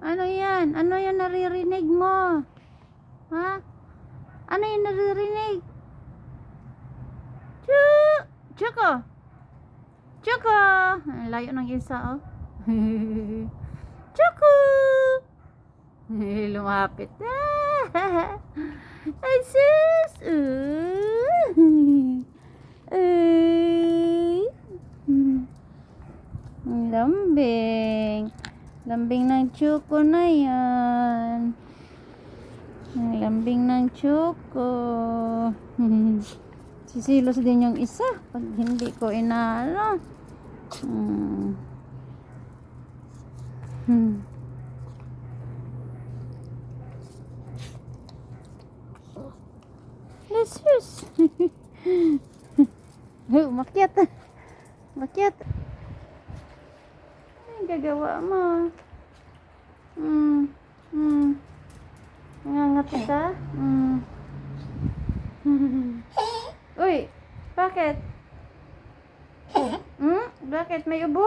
Ano yan? Ano yan naririnig mo? Ha? Ano yung naririnig? Choco! Choco! Ang layo ng isa, oh. Choco! Lumapit. Ay, sis! Ay! Ang lambing. Lambing ng Choco na yan. Ang lambing ng Choco. Sisilos din yung isa pag hindi ko inalo. Lesus. Makyat. Makyat. Ano gagawa mo? Nangangat ka? Uy, bakit? Bakit? May ubo?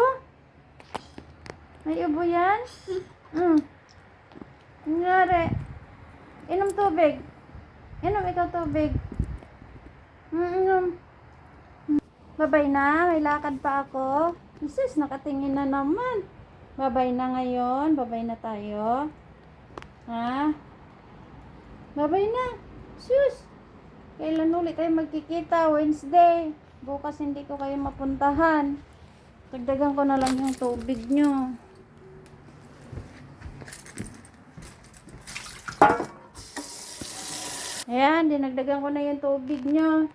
May ubo yan? Nangyari? Inom tubig. Inom ikaw tubig. Inom. Babay na. May lakad pa ako. Isus, nakatingin na naman. Babay na ngayon. Babay na tayo. Ha? Babay na. Sus. Kailan ulit kayo magkikita? Wednesday. Bukas hindi ko kayo mapuntahan. Dagdagan ko na lang yung tubig nyo. Ayan, dinagdagan ko na yung tubig nyo.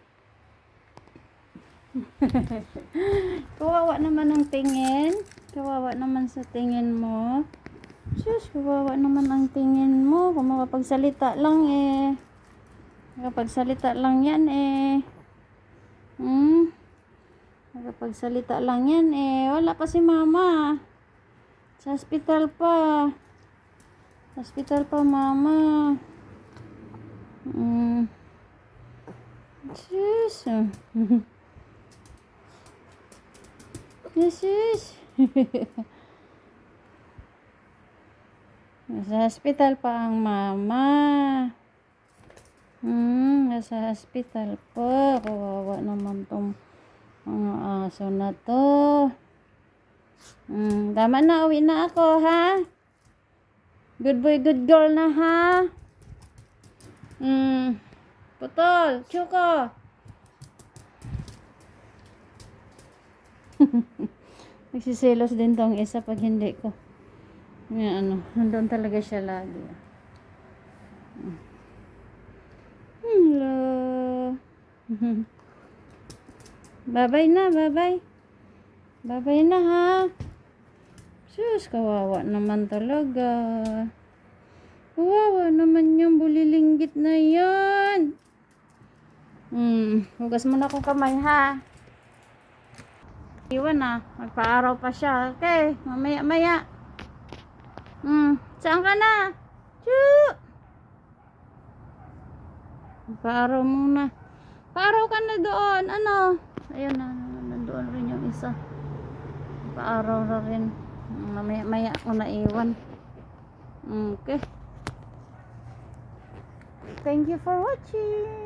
Kawawa naman ang tingin. Kawawa naman sa tingin mo. Sus, kawawa naman ang tingin mo. Kung makapagsalita lang eh. Makapagsalita lang yan eh. Makapagsalita lang yan eh. Wala pa si mama. Sa hospital pa. Sa hospital pa mama. Sus. Sus. Nasa hospital pa ang mama. Nasa hospital pa. Kawawa naman tong mga aso na to. Tama na, uwi na ako, ha? Good boy, good girl na, ha? Putol, Choco. Nagsisilos din tong isa pag hindi ko. Yan, nandun talaga siya lagi. Hello. Bye-bye na, bye-bye. Bye-bye na, ha? Sus, kawawa naman talaga. Kawawa naman yung bulilinggit na yan. Hugas muna akong kamay, ha? Iwan na. Magpa-araw pa siya. Okay, mamaya-maya. Saan ka na? Choo! Magpa-araw muna. Pa-araw ka na doon. Ano? Ayun na. Nandoon rin yung isa. Pa-araw na rin. Mamaya-maya ako na iwan. Okay. Thank you for watching.